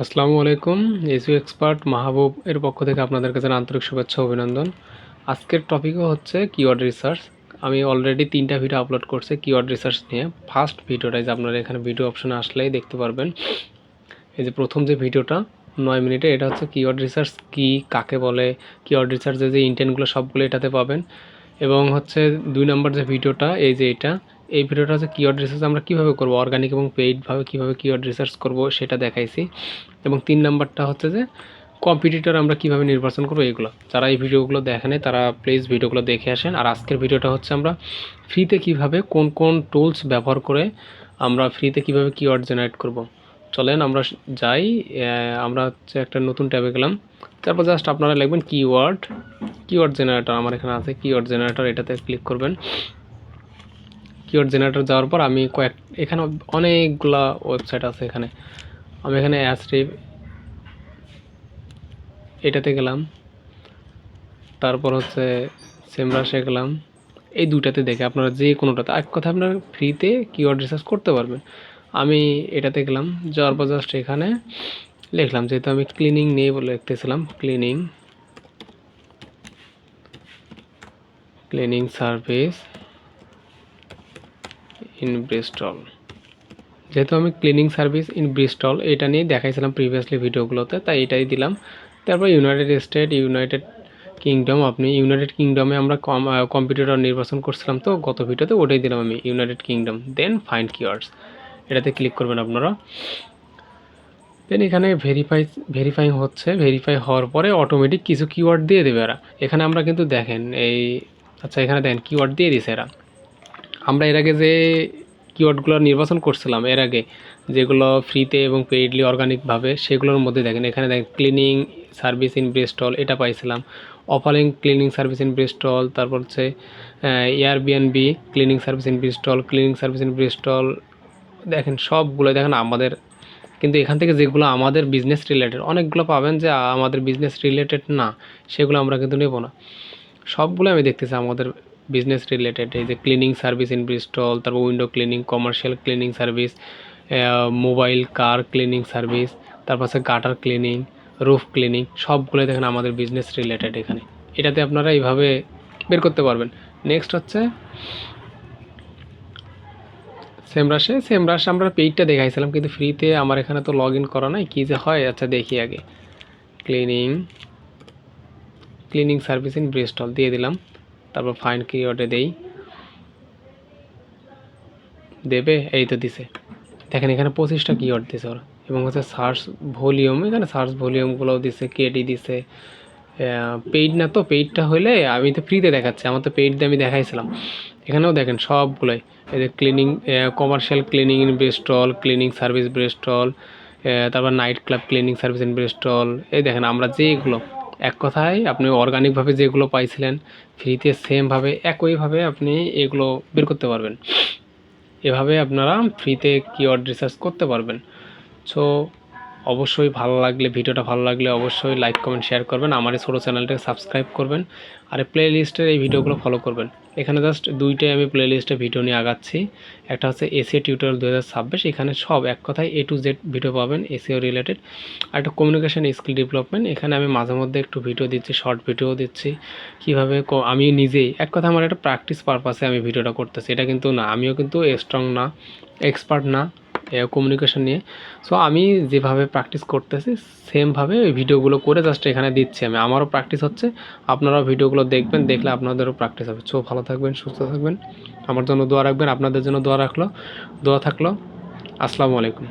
আসসালামু আলাইকুম। SEO expert মাহবুব এর পক্ষ থেকে আপনাদের কাছে আন্তরিক শুভেচ্ছা ও অভিনন্দন। আজকের টপিকও হচ্ছে কিওয়ার্ড রিসার্চ। আমি অলরেডি 3টা ভিডিও আপলোড করছি কিওয়ার্ড রিসার্চ নিয়ে। ফার্স্ট ভিডিওটাই যে আপনারা এখানে ভিডিও অপশনে আসলেই দেখতে পারবেন। এই যে প্রথম যে ভিডিওটা 9 মিনিটে, এটা হচ্ছে কিওয়ার্ড রিসার্চ কি, কাকে বলে, কিওয়ার্ড রিসার্চের যে ইন্টেন্টগুলো সবগুলো এটাতে পাবেন। এবং হচ্ছে 2 নম্বর যে ভিডিওটা, এই যে এই ভিডিওটা হচ্ছে কিওয়ার্ড রিসার্চ আমরা কীভাবে করবো, অর্গানিক এবং পেইডভাবে কীভাবে কিওয়ার্ড রিসার্চ করব সেটা দেখাইছি। এবং 3 নাম্বারটা হচ্ছে যে কম্পিটিটর আমরা কিভাবে নির্বাচন করবো, এগুলো। যারা এই ভিডিওগুলো দেখেন তারা প্লিজ ভিডিওগুলো দেখে আসেন। আর আজকের ভিডিওটা হচ্ছে আমরা ফ্রিতে কিভাবে কোন কোন টুলস ব্যবহার করে আমরা ফ্রিতে কিভাবে কিওয়ার্ড জেনারেট করব। চলেন আমরা যাই। আমরা হচ্ছে একটা নতুন ট্যাবে গেলাম। তারপর জাস্ট আপনারা লিখবেন কিওয়ার্ড জেনারেটর। আমার এখানে আছে কিওয়ার্ড জেনারেটর, এটাতে ক্লিক করবেন। কিওয়ার্ড জেনারেটর যাওয়ার পর আমি এখানে অনেকগুলা ওয়েবসাইট আছে। আমি এখানে অ্যাসরিভ এটাতে গেলাম, তারপর হচ্ছে সেমরাসে গেলাম। এই দুটাতে দেখে আপনারা যে কোনোটাতে, এক কথা আপনারা ফ্রিতে কিওয়ার্ড রিসার্চ করতে পারবেন। আমি এটাতে গেলাম, যাওয়ার পর জাস্ট এখানে লিখলাম, যেহেতু আমি ক্লিনিং নিয়ে বলে লিখতেছিলাম, ক্লিনিং সার্ভিস ইন ব্রিস্টল। যেহেতু আমি ক্লিনিং সার্ভিস ইন ব্রিস্টল এটা নিয়ে দেখাইছিলাম প্রিভিয়াসলি ভিডিওগুলোতে, তাই এটাই দিলাম। তারপর ইউনাইটেড স্টেট, ইউনাইটেড কিংডম। আপনি ইউনাইটেড কিংডমে আমরা কম্পিউটার নির্বাচন করছিলাম, তো গত ভিডিওতে ওটাই দিলাম আমি, United Kingdom. Then find keywords, এটাতে ক্লিক করবেন আপনারা। দেন এখানে ভেরিফাই হচ্ছে। ভেরিফাই হওয়ার পরে অটোমেটিক কিছু কিওয়ার্ড দিয়ে দেবে এরা। এখানে আমরা কিন্তু দেখেন আচ্ছা এখানে দেখেন কিওয়ার্ড দিয়ে দিছে এরা। আমরা এর আগে যে কিওয়ার্ডগুলো নির্বাচন করছিলাম এর আগে, যেগুলো ফ্রিতে এবং পেইডলি অর্গানিকভাবে, সেগুলোর মধ্যে দেখেন এখানে দেখেন ক্লিনিং সার্ভিস ইন ব্রিস্টল এটা পাইছিলাম, offering cleaning service in Bristol. তারপর হচ্ছে Airbnb cleaning service in Bristol. দেখেন সবগুলো দেখেন আমাদের, কিন্তু এখান থেকে যেগুলো আমাদের বিজনেস রিলেটেড, অনেকগুলো পাবেন যে আমাদের বিজনেস রিলেটেড না, সেগুলো আমরা কিন্তু নেব না। সবগুলো আমি দেখতেছি আমাদের বিজনেস রিলেটেড। এই যে ক্লিনিং সার্ভিস ইন ব্রিস্টল, তারপর window cleaning, commercial cleaning service, mobile car cleaning service, তারপর হচ্ছে গাটার ক্লিনিং, রুফ ক্লিনিং, সবগুলো দেখেন আমাদের বিজনেস রিলেটেড এখানে। এটাতে আপনারা এইভাবে বের করতে পারবেন। নেক্সট হচ্ছে সেমরাসে আমরা পেইডটা দেখাইছিলাম, কিন্তু ফ্রিতে আমার এখানে তো লগ ইন করা নাই, কী যে হয়। আচ্ছা দেখি আগে, ক্লিনিং সার্ভিস ইন ব্রিস্টল দিয়ে দিলাম। তারপর ফাইন্ড কিওয়ার্ডে দেবে, এই তো দিছে। দেখেন এখানে 25টা কিওয়ার্ড দিছে ওরা। এবং হচ্ছে সার্চ ভলিউম, এখানে সার্চ ভলিউমগুলোও দিছে, কেডি দিছে। পেইড না, তো পেইডটা হলে আমি তো ফ্রিতে দেখাচ্ছি, আমার তো পেইড দিয়ে আমি দেখাইছিলাম। এখানেও দেখেন সবগুলোই, এই যে cleaning, commercial cleaning in Bristol, cleaning service Bristol, তারপর night club cleaning service in Bristol. এই দেখেন আমরা যেগুলো, এক কথায় আপনি অর্গানিকভাবে যেগুলো পাইছিলেন ফ্রিতে, সেমভাবে একইভাবে আপনি এগুলো বের করতে পারবেন। এভাবে আপনারা ফ্রিতে কিওয়ার্ড রিসার্চ করতে পারবেন। সো অবশ্যই ভিডিওটা ভালো লাগলে অবশ্যই লাইক কমেন্ট শেয়ার করবেন, আমার এই ছোটো চ্যানেলটাকে সাবস্ক্রাইব করবেন, আর প্লে লিস্টের এই ভিডিওগুলো ফলো করবেন। এখানে জাস্ট দুইটাই আমি প্লে লিস্টে ভিডিও নিয়ে আগাচ্ছি। একটা হচ্ছে এসিও টিউটোরিয়াল 2026, এখানে সব এক কথায় A to Z ভিডিও পাবেন এসিও রিলেটেড। আর একটা কমিউনিকেশন স্কিল ডেভেলপমেন্ট, এখানে আমি মাঝে মধ্যে একটু ভিডিও দিচ্ছি, শর্ট ভিডিও দিচ্ছি, কীভাবে আমি নিজেই, এক কথা আমার একটা প্র্যাকটিস পারপাসে আমি ভিডিওটা করতেছি। এটা কিন্তু না, আমিও কিন্তু স্ট্রং না, এক্সপার্ট না কমিউনিকেশন নিয়ে। সো আমি যেভাবে প্র্যাকটিস করতেছি সেমভাবে ওই ভিডিওগুলো করে জাস্ট এখানে দিচ্ছি আমি। আমারও প্র্যাকটিস হচ্ছে, আপনারাও ভিডিওগুলো দেখবেন, দেখলে আপনাদেরও প্র্যাকটিস হবে। সো ভালো থাকবেন, সুস্থ থাকবেন, আমার জন্য দোয়া রাখবেন, আপনাদের জন্য দোয়া থাকলো। আসসালামু আলাইকুম।